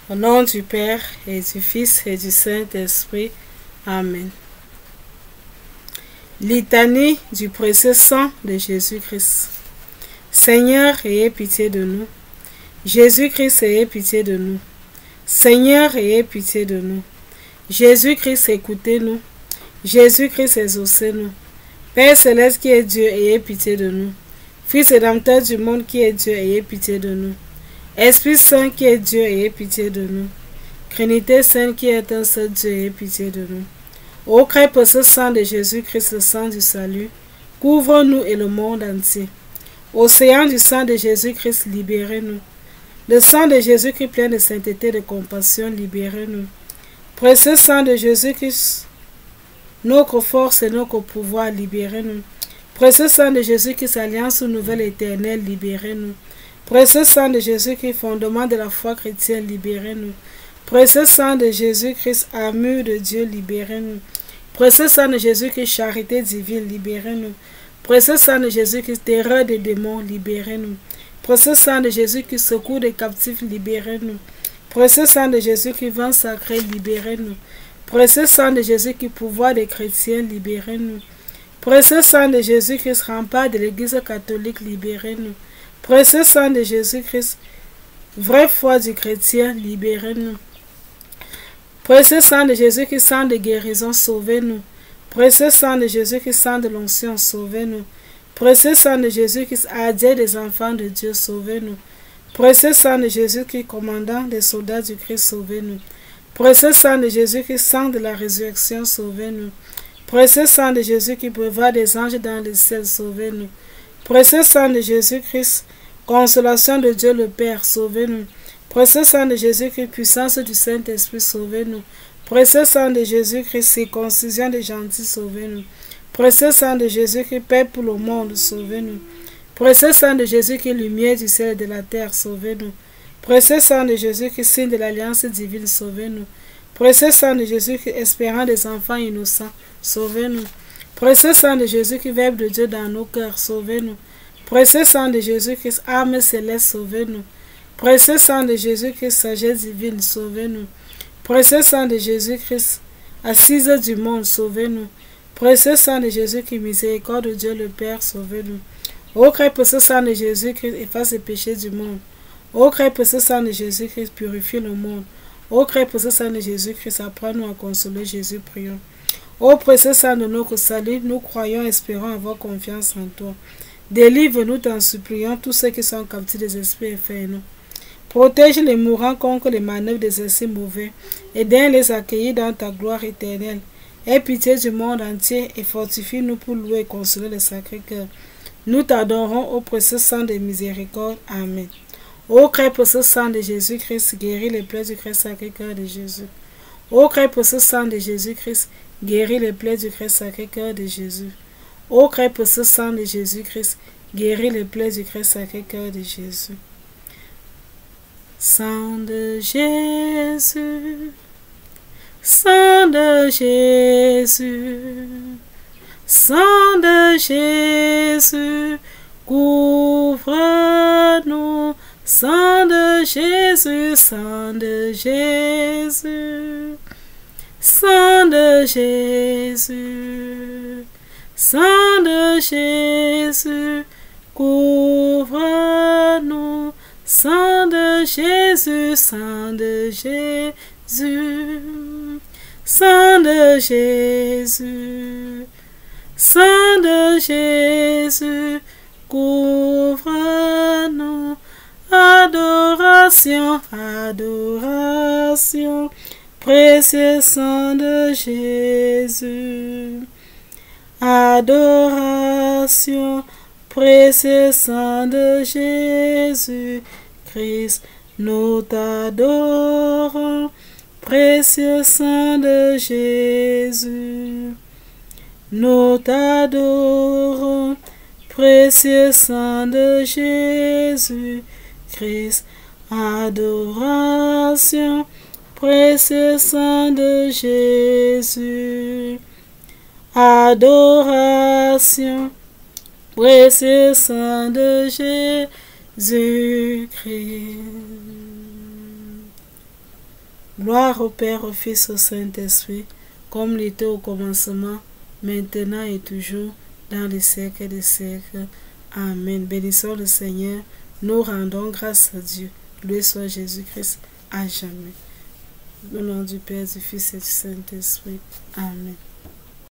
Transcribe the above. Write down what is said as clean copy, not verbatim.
Au nom du Père et du Fils et du Saint-Esprit. Amen. Litanie du précieux sang de Jésus-Christ. Seigneur, ayez pitié de nous. Jésus-Christ, ayez pitié de nous. Seigneur, ayez pitié de nous. Jésus-Christ, écoutez-nous. Jésus-Christ, exaucez-nous. Père céleste qui est Dieu, ayez pitié de nous. Fils rédempteur du monde qui est Dieu, ayez pitié de nous. Esprit Saint qui est Dieu, ayez pitié de nous. Trinité Sainte qui est un seul Dieu, ayez pitié de nous. Ô crée pour ce sang de Jésus-Christ, le sang du salut, couvre-nous et le monde entier. Océan du sang de Jésus-Christ, libérez-nous. Le sang de Jésus-Christ plein de sainteté et de compassion, libérez-nous. Précieux sang de Jésus-Christ, notre force et notre pouvoir, libérez-nous. Précieux sang de Jésus-Christ, alliance nouvelle éternelle, libérez-nous. Précieux sang de Jésus-Christ, fondement de la foi chrétienne, libérez-nous. Précieux sang de Jésus-Christ, armure de Dieu, libérez-nous. Précieux sang de Jésus-Christ, charité divine, libérez-nous. Précieux sang de Jésus-Christ, terreur des démons, libérez-nous. Précieux sang de Jésus-Christ, secours des captifs, libérez-nous. Précieux sang de Jésus-Christ, vent sacré, libérez-nous. Précieux sang de Jésus-Christ, pouvoir des chrétiens, libérez-nous. Précieux sang de Jésus-Christ, rempart de l'Église catholique, libérez-nous. Précieux sang de Jésus-Christ, vraie foi du chrétien, libérez-nous. Précieux sang de Jésus-Christ, sang de guérison, sauvez-nous. Précieux sang de Jésus-Christ, sang de l'onction, sauvez-nous. Précieux sang de Jésus-Christ, adieu des enfants de Dieu, sauvez-nous. Précieux sang de Jésus-Christ, commandant des soldats du Christ, sauvez-nous. Précieux sang de Jésus-Christ, sang de la résurrection, sauvez-nous. Précieux sang de Jésus-Christ, brevet des anges dans le ciel, sauvez-nous. Précieux sang de Jésus-Christ, consolation de Dieu le Père, sauvez-nous. Précieux sang de Jésus-Christ, puissance du Saint-Esprit, sauvez-nous. Précieux sang de Jésus-Christ, circoncision des gentils, sauvez-nous. Précieux sang de Jésus-Christ, paix pour le monde, sauvez-nous. Précieux sang de Jésus-Christ, lumière du ciel et de la terre, sauvez-nous. Précieux sang de Jésus-Christ, signe de l'alliance divine, sauvez-nous. Précieux sang de Jésus-Christ, espérant des enfants innocents, sauvez-nous. Précieux sang de Jésus-Christ, Verbe de Dieu dans nos cœurs, sauvez-nous. Précieux sang de Jésus-Christ, âme céleste, sauvez-nous. Précieux sang de Jésus-Christ, sagesse divine, sauvez-nous. Précieux sang de Jésus-Christ, assise du monde, sauvez-nous. Précieux sang de Jésus-Christ, miséricorde de Dieu le Père, sauvez-nous. Ô Christ, précieux sang de Jésus-Christ, efface les péchés du monde. Ô Christ, précieux sang de Jésus-Christ, purifie le monde. Ô Christ, précieux sang de Jésus-Christ, apprends-nous à consoler Jésus, prions. Ô précieux sang de notre salut, nous croyons, espérons avoir confiance en toi. Délivre-nous, t'en supplions, tous ceux qui sont captifs des esprits infernaux. Protège les mourants contre les manœuvres des esprits mauvais, et daigne les accueillir dans ta gloire éternelle. Aie pitié du monde entier et fortifie-nous pour louer et consoler le Sacré-Cœur. Nous t'adorons au précieux sang de miséricorde. Amen. Ô Christ, précieux sang de Jésus-Christ, guéris les plaies du Christ Sacré-Cœur de Jésus. Ô Christ, précieux sang de Jésus-Christ, guéris les plaies du Christ Sacré-Cœur de Jésus. Ô Christ, précieux sang de Jésus-Christ, guéris les plaies du Christ Sacré-Cœur de Jésus. Sang de Jésus, sang de Jésus, sang de Jésus, couvre-nous. Sang de Jésus, sang de Jésus, sang de Jésus, sang de Jésus, couvre-nous. Sang de Jésus, sang de Jésus, sang de Jésus, sang de Jésus, couvre-nous. Adoration, adoration, précieux sang de Jésus. Adoration, précieux sang de Jésus. Christ, nous t'adorons, précieux sang de Jésus. Nous t'adorons, précieux sang de Jésus. Christ, adoration, précieux sang de Jésus. Adoration, précieux sang de Jésus-Christ. Gloire au Père, au Fils, au Saint-Esprit, comme il était au commencement, maintenant et toujours, dans les siècles des siècles. Amen. Bénissons le Seigneur, nous rendons grâce à Dieu. Loué soit Jésus-Christ à jamais. Au nom du Père, du Fils et du Saint-Esprit. Amen.